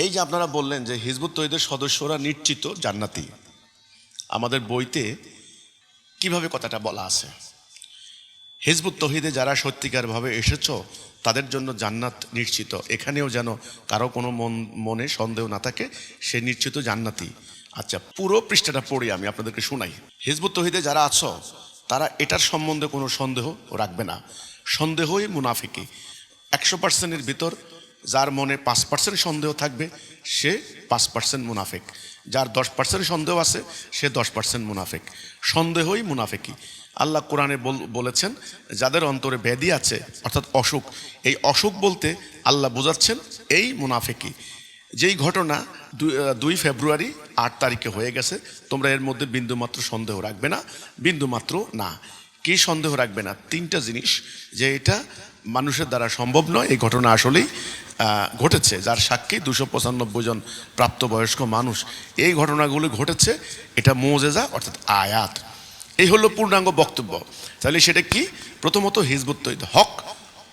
এই যে আপনারা বললেন যে হিজবুত তৌহিদের সদস্যরা নিশ্চিত জান্নাতি, আমাদের বইতে কিভাবে কথাটা বলা আছে? হিজবুত তৌহিদে যারা সত্যিকারভাবে এসেছো তাদের জন্য জান্নাত নিশ্চিত। এখানেও যেন কারো কোনো মনে সন্দেহ না থাকে, সে নিশ্চিত জান্নাতি। আচ্ছা, পুরো পৃষ্ঠাটা পড়ি, আমি আপনাদেরকে শোনাই। হিজবুত তৌহিদে যারা আছো তারা এটার সম্বন্ধে কোনো সন্দেহ রাখবে না। সন্দেহই মুনাফিকি। 100%-এর ভিতর যার মনে 5% সন্দেহ থাকবে সে 5% মুনাফিক, যার 10% সন্দেহ আছে সে 10% মুনাফিক। সন্দেহই মুনাফিকি। আল্লাহ কোরআনে বলেছেন যাদের অন্তরে ব্যাধি আছে অর্থাৎ অসুখ, এই অসুখ বলতে আল্লাহ বোঝাচ্ছেন এই মুনাফিকি। যেই ঘটনা 2 ফেব্রুয়ারি 8 তারিখে হয়ে গেছে, তোমরা এর মধ্যে বিন্দুমাত্র সন্দেহ রাখবে না। বিন্দুমাত্র না। কি সন্দেহ রাখবে না? 3টা জিনিস, যে এটা মানুষের দ্বারা সম্ভব নয়, এই ঘটনা আসলেই ঘটেছে, যার সাক্ষী 295 জন প্রাপ্তবয়স্ক মানুষ। এই ঘটনাগুলো ঘটেছে, এটা মুজিজা অর্থাৎ আয়াত। এই হলো পূর্ণাঙ্গ বক্তব্য। তাহলে সেটা কি? প্রথমত হিজবুত তৌহিদ হক,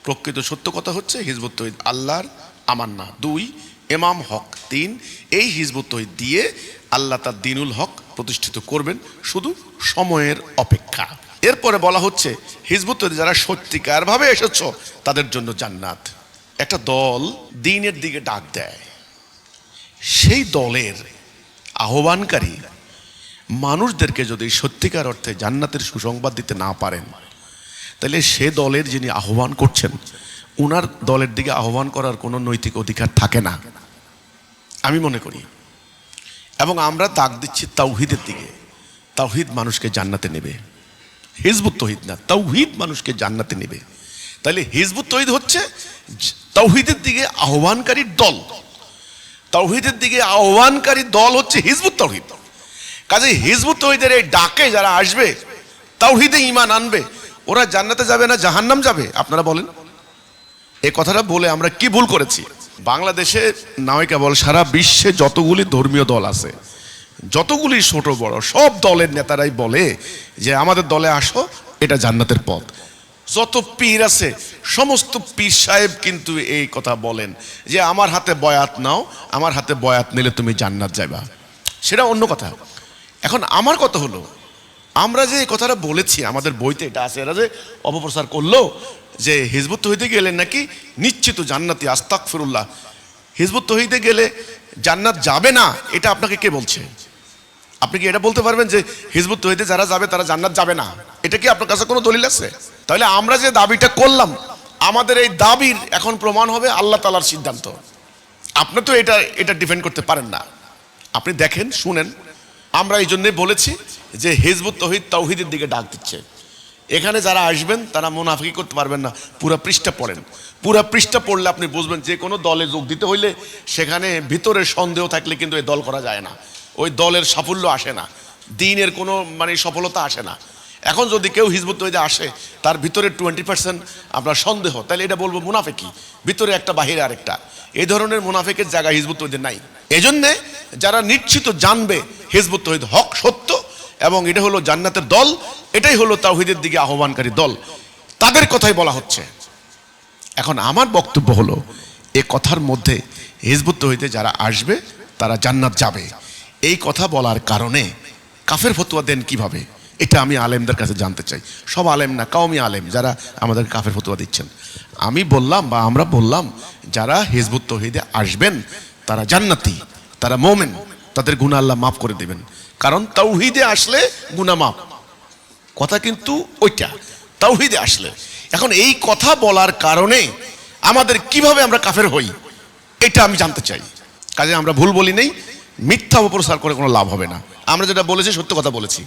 প্রকৃত সত্য কথা হচ্ছে হিজবুত তৌহিদ আল্লাহর আমান্না। 2 ইমাম হক। 3 এই হিজবুত তৌহিদ দিয়ে আল্লাহ তার দ্বীনুল হক প্রতিষ্ঠিত করবেন, শুধু সময়ের অপেক্ষা। এরপরে বলা হচ্ছে হিজবুত তৌহিদ যারা সত্যিকারভাবে এসেছো তাদের জন্য জান্নাত। একটা দল দ্বীনের দিকে ডাক দেয়, সেই দলের আহ্বানকারী মানুষদেরকে যদি সত্যিকার অর্থে জান্নাতের সুসংবাদ দিতে না পারেন, তাহলে সে দলের যিনি আহ্বান করছেন উনার দলের দিকে আহ্বান করার কোনো নৈতিক অধিকার থাকে না, আমি মনে করি। এবং আমরা তাক দিচ্ছি তাওহীদের দিকে। তাওহীদ মানুষকে জান্নাতে নেবে, হিজবুত তৌহিদ না। তাওহীদ মানুষকে জান্নাতে নেবে। তাহলে হিজবুত তৌহিদ হচ্ছে তাওহীদের দিকে আহ্বানকারী দল। তাওহীদের দিকে আহ্বানকারী দল হচ্ছে হিজবুত তৌহিদ। কাজে হিজবুত তৌহিদের এই ডাকে যারা আসবে, তাওহীদে ঈমান আনবে, ওরা জান্নাতে যাবে না জাহান্নাম যাবে? আপনারা বলেন। এই কথাটা বলে আমরা কি ভুল করেছি? বাংলাদেশে নয় কেবল, সারা বিশ্বে যতগুলি ধর্মীয় দল আছে, যতগুলি ছোট বড় সব দলের নেতারাই বলে যে আমাদের দলে আসো, এটা জান্নাতের পথ। যত পীর আছে সমস্ত পীর সাহেব কিন্তু এই কথা বলেন যে আমার হাতে বয়াত নাও, আমার হাতে বয়াত নিলে তুমি জান্নাত যাবা। সেটা অন্য কথা। এখন আমার কথা হলো, আমরা যে এই কথাটা বলেছি আমাদের বইতে এটা আছে, এরা যে অপপ্রচার করলো যে হিজবুত তৌহিদে গেলে নাকি নিশ্চিত জান্নাতি, আস্তাগফিরুল্লাহ। হিজবুত তৌহিদে গেলে জান্নাত যাবে না, এটা আপনাকে কে বলছে? আপনি কি এটা বলতে পারবেন যে হিজবুত তৌহিদে যারা যাবে তারা জান্নাত যাবে না? এটা কি আপনার কাছে কোনো দলিল আছে? তাহলে আমরা যে দাবিটা করলাম, আমাদের এই দাবির এখন প্রমাণ হবে আল্লাহ তাআলার সিদ্ধান্ত। আপনি তো এটা ডিফেন্ড করতে পারেন না। আপনি দেখেন, শুনেন। আমরা এই জন্যই বলেছি যে হিজবুত তৌহিদ তাওহীদের দিকে ডাক দিচ্ছে। এখানে যারা আসবেন তারা মুনাফিকি করতে পারবেন না। পুরো পৃষ্ঠা পড়েন। পুরো পৃষ্ঠা পড়লে আপনি বুঝবেন যে কোনো দলে যোগ দিতে হইলে সেখানে ভিতরে সন্দেহ থাকলে কিন্তু এই দল করা যায় না, ওই দলের সাফল্য আসে না, দ্বীনের কোনো সফলতা আসে না। এখন যদি কেউ হিজবুত তৌহিদে আসে তার ভিতরে 20% আপনার সন্দেহ, তাহলে এটা বলবো মুনাফিকি, ভিতরে একটা বাহিরে আরেকটা। এই ধরনের মুনাফিকের জায়গা হিজবুত তৌহিদে নাই। এজন্যে যারা নিশ্চিত জানবে হিজবুত তৌহিদ হক, সত্য, এবং এটা হলো জান্নাতের দল, এটাই হলো তাওহীদের দিকে আহ্বানকারী দল, তাদের কথাই বলা হচ্ছে। এখন আমার বক্তব্য হলো, এ কথার মধ্যে হিজবুত তৌহিদে যারা আসবে তারা জান্নাত যাবে, এই কথা বলার কারণে কাফের ফতোয়া দেন কিভাবে? এটা আমি আলেমদের কাছে জানতে চাই। সব আলেম না, কওমি আলেম যারা আমাদের কাফের ফতোয়া দিচ্ছেন। আমি বললাম বা আমরা বললাম যারা হিজবুত তৌহিদে আসবেন তারা জান্নাতি, তারা মুমিন, তাদের গুনাহ আল্লাহ মাফ করে দেবেন। কারণ তাওহীদে আসলে গুনাহ মাফ, কথা কিন্তু ওইটা তাওহীদে আসলে। এখন এই কথা বলার কারণে আমাদের কিভাবে আমরা কাফের হই এটা আমি জানতে চাই। কাজে আমরা ভুল বলি নেই, মিথ্যা অপপ্রচার করে কোনো লাভ হবে না। আমরা যেটা বলেছি সত্য কথা বলেছি।